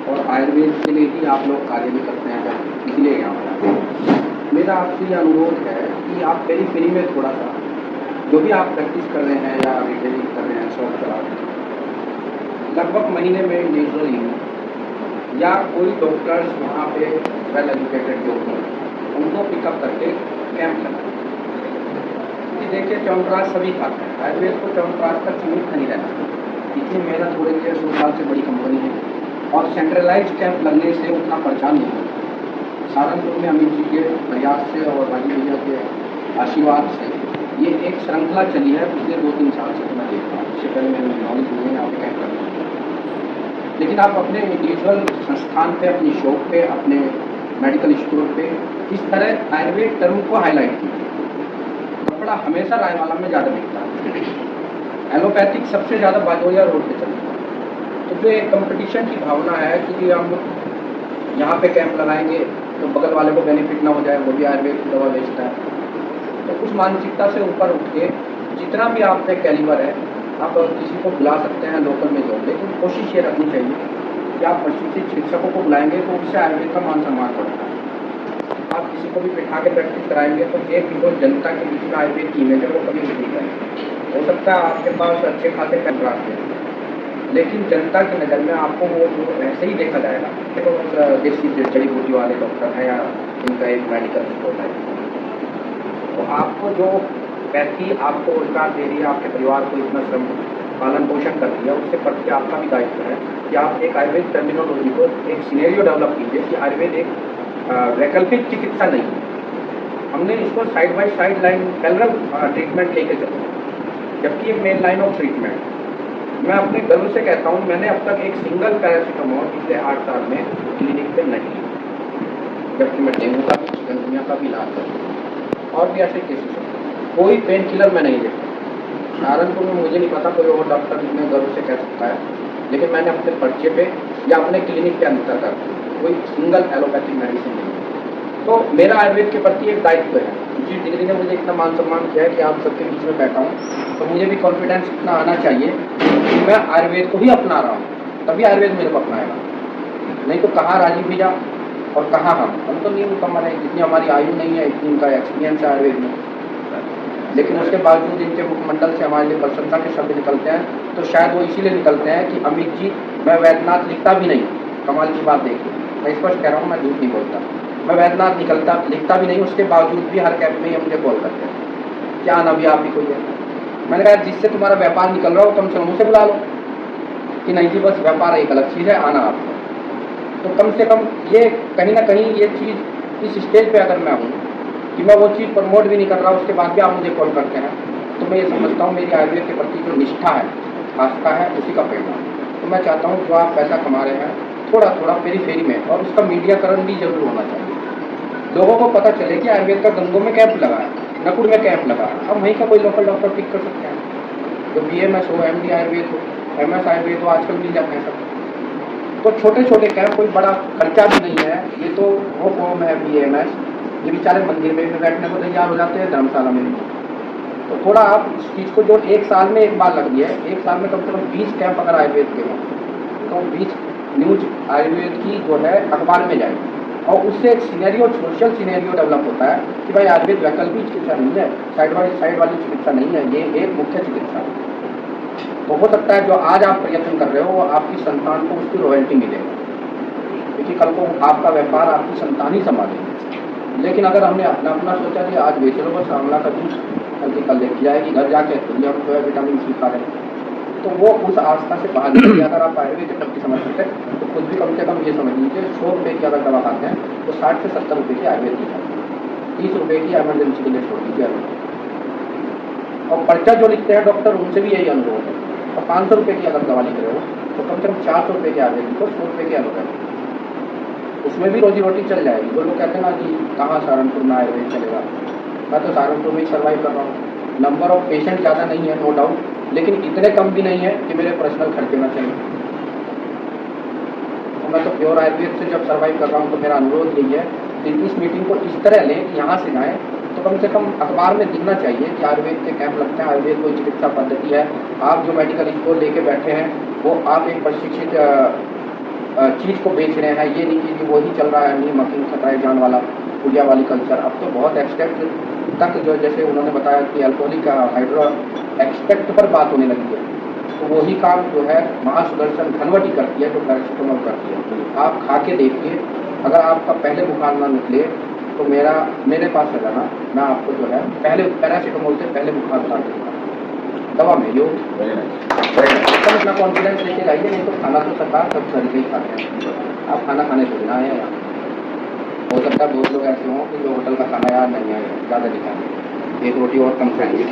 और आयुर्वेद के लिए ही आप लोग कार्य भी करते हैं, जब इसलिए यहाँ पर आते हैं। मेरा आपसे ये अनुरोध है कि आप पेरी में थोड़ा सा जो भी आप प्रैक्टिस कर रहे हैं या रिटेलिंग कर रहे हैं, शॉप चला रहे हैं, लगभग महीने में इंडिविजुअली या कोई डॉक्टर्स वहाँ पे वेल एजुकेटेड जो हों उनको पिकअप करके कैंप लगाएं। कि देखिए च्यवनप्राश सभी खाते हैं, आयुर्वेद को च्यवनप्राश का सीमित नहीं रहना। इतनी मेहनत हो रही है, 100 साल से बड़ी कंपनी है और सेंट्रलाइज कैंप लगने से उतना परेशान नहीं होता। सहारनपुर में अमित जी के प्रयास से और राजीव भैया के आशीर्वाद से ये एक श्रृंखला चली है पिछले 2-3 साल से। मैं देख रहा हूँ, इससे पहले मेरे नॉलेज नहीं है, आप कैंप करते हैं, लेकिन आप अपने इंडिविजुअल संस्थान पे, अपनी शॉप पे, अपने मेडिकल स्टोर पे इस तरह आयुर्वेद टर्म को हाईलाइट कीजिए। कपड़ा हमेशा रायवाला में ज़्यादा बिकता है, एलोपैथिक सबसे ज़्यादा बाजोरिया रोड पे चलता है। तो जो एक कंपटीशन की भावना है कि हम यहाँ पे कैंप लगाएंगे तो बगल वाले को बेनिफिट ना हो जाए, वो भी आयुर्वेद की दवा बेचता है, तो उस मानसिकता से ऊपर उठ के जितना भी आप पे कैलिबर है आप किसी को बुला सकते हैं लोकल में जो, लेकिन कोशिश ये रखनी चाहिए कि आप प्रशिक्षित चिकित्सकों को बुलाएंगे तो उससे आयुर्वेद का मान सम्मान बढ़ता है। आप किसी को भी बिठा के प्रैक्टिस कराएंगे तो एक जो जनता के बीच में आयुर्वेद की इमेज है वो कभी नहीं करेंगे। हो सकता है आपके पास अच्छे खासे कैंप हैं, लेकिन जनता की नज़र में आपको वो ऐसे ही देखा जाएगा देखो देसी जड़ी बूटी वाले डॉक्टर हैं या इनका एक मेडिकल स्टोर है। तो आपको जो व्यक्ति आपको रोजगार दे रही है, आपके परिवार को इतना श्रम पालन पोषण कर रही है, उससे बढ़ के आपका भी दायित्व है कि आप एक आयुर्वेद टर्मिनोलॉजी को एक सिनेरियो डेवलप कीजिए कि आयुर्वेद एक वैकल्पिक चिकित्सा नहीं है। हमने इसको side by side line parallel treatment लेके चलते हैं, जबकि एक मेन लाइन ऑफ ट्रीटमेंट। मैं अपने गर्व से कहता हूँ मैंने अब तक एक सिंगल पैरासीटामोल पिछले 8 साल में क्लिनिक पे नहीं लिया, जबकि मैं डेंगू का भी, चिकनगुनिया का भी इलाज करता हूँ और भी ऐसे केसेस हैं। कोई पेन किलर मैं नहीं लेता। सहारनपुर में मुझे नहीं पता कोई और डॉक्टर इतने गर्व से कह सकता है, लेकिन मैंने अपने पर्चे पे या अपने क्लिनिक के अंतर्गत कोई सिंगल एलोपैथिक मेडिसिन नहीं ली। तो मेरा आयुर्वेद के प्रति एक दायित्व है। जिस डिग्री ने मुझे इतना मान सम्मान किया है कि आप सबके बीच में बैठा हूँ, तो मुझे भी कॉन्फिडेंस इतना आना चाहिए कि मैं आयुर्वेद को ही अपना रहा हूँ, तभी आयुर्वेद मेरे को अपनाएगा। नहीं तो कहाँ राजीव भैया और कहाँ हम तो न्यू कमर है, जितनी हमारी आयु नहीं है इतनी उनका एक्सपीरियंस है आयुर्वेद में, लेकिन उसके बावजूद इनके मुखमंडल से हमारे लिए प्रशंसा के शब्द निकलते हैं। तो शायद वो इसीलिए निकलते हैं कि अमित जी मैं वैद्यनाथ लिखता भी नहीं, कमाल की बात देखिए, मैं स्पष्ट कह रहा हूँ, मैं झूठ नहीं बोलता, मैं वैद्यनाथ लिखता भी नहीं, उसके बावजूद भी हर कैंप में ये मुझे कॉल करते हैं क्या आना भी आप ही कोई है। मैंने कहा जिससे तुम्हारा व्यापार निकल रहा हो कम से कम उसे बुला लो, कि नहीं जी बस व्यापार एक अलग चीज़ है, आना आपको। तो कम से कम ये कहीं ना कहीं ये चीज़ इस स्टेज पे अगर मैं हूँ कि मैं वो चीज़ प्रमोट भी नहीं कर रहा, उसके बाद भी आप मुझे कॉल करते हैं, तो मैं ये समझता हूँ मेरी आयुर्वेद के प्रति जो निष्ठा है, आस्था है, उसी का परिणाम। तो मैं चाहता हूँ जो आप पैसा कमा रहे हैं थोड़ा थोड़ा पेरी में, और उसका मीडियाकरण भी जरूर होना चाहिए, लोगों को पता चले कि आयुर्वेद का गंगों में कैंप लगा है, नकुड़ में कैंप लगा है। अब वहीं का कोई लोकल डॉक्टर पिक कर सकते हैं, जो BMS हो, MD आयुर्वेद हो, MS आयुर्वेद हो, आजकल मिल जाते हैं सब। तो छोटे छोटे कैंप, कोई बड़ा खर्चा भी नहीं है, ये तो वो फॉर्म है BMS, ये बेचारे मंदिर में भी बैठने को तैयार हो जाते हैं, धर्मशाला में भी। तो थोड़ा आप इस चीज़ को जो एक साल में एक बार लग गई है, एक साल में कम से कम 20 कैंप अगर आयुर्वेद के हों तो 20 न्यूज आयुर्वेद की जो है अखबार में जाएगी, और उससे एक सीनेरियो, सोशल सीनेरियो डेवलप होता है कि भाई आयुर्वेद वैकल्पिक चिकित्सा नहीं है, साइड बाई साइड वाली चिकित्सा नहीं है, ये एक मुख्य चिकित्सा है। तो हो सकता है जो आज आप प्रयत्न कर रहे हो वो आपकी संतान को उसकी रॉयल्टी मिलेगी, क्योंकि कल को आपका व्यापार आपकी संतान ही संभालेगी। लेकिन अगर हमने अपना सोचा कि आज बेच लो बस आंवला का जूस, कल देखी जाएगी घर जाके तो हम जो है विटामिन C खा रहे हैं, तो वो उस आस्था से बाहर निकलिए। अगर आप आयुर्वेद के प्रति समझ सकते हैं तो खुद भी कम से कम ये समझ लीजिए 100 रुपये की अगर दवा खाते हैं तो 60 से 70 रुपये की आयुर्वेद की खाते, 30 रुपये की एमरजेंसी के लिए छोड़ दीजिए। और पर्चा जो लिखते हैं डॉक्टर उनसे भी यही अनुरोध है, और 500 रुपये की अगर दवा लिख रहे हो तो कम से कम 400 रुपये की आयुर्वेद को 100 रुपये की एलोपैथी, उसमें भी रोजी रोटी चल जाएगी। जो लोग कहते हैं ना कि कहाँ सहारनपुर में आयुर्वेद चलेगा, मैं तो सहारनपुर में ही सर्वाइव कर रहा हूँ। नंबर ऑफ पेशेंट ज़्यादा नहीं है नो डाउट, लेकिन इतने कम भी नहीं है कि मेरे पर्सनल खर्चे ना चले। तो मैं तो प्योर आयुर्वेद से जब सर्वाइव कर रहा हूँ, तो मेरा अनुरोध यही है कि इस मीटिंग को इस तरह लें कि यहाँ से जाएँ तो कम से कम अखबार में दिखना चाहिए कि आयुर्वेद के कैंप लगते हैं, आयुर्वेद कोई चिकित्सा पद्धति है। आप जो मेडिकल स्टोर लेके बैठे हैं वो आप एक प्रशिक्षित चीज़ को बेच रहे हैं, ये नहीं कि वही चल रहा है, नहीं मकीन खतरा जान वाला पुलिया वाली कल्चर। अब तो बहुत एक्सपेक्ट तक जो जैसे उन्होंने बताया कि अल्कोहलिक का हाइड्रो एक्सपेक्ट पर बात होने लगी है, तो वही काम जो है महासुदर्शन घनवटी करती है, जो पैरासिटामोल करती है। आप खा के देखिए, अगर आपका पहले बुखार ना निकले तो मेरे पास से जाना, मैं आपको जो है पहले पैरासिटामोल से पहले बुखार उतार दूँगा। दवा मेरी हो सब अपना कॉन्फिडेंस लेके जाइए, नहीं तो खाना तो सरकार सब घर से ही खाते हैं। आप खाना खाने थोड़ी ना आए हैं। हो सकता है बहुत लोग ऐसे हों कि जो होटल का खाना यार नहीं आए, ज़्यादा नहीं खाएंगे, एक रोटी और कम खाएंगे।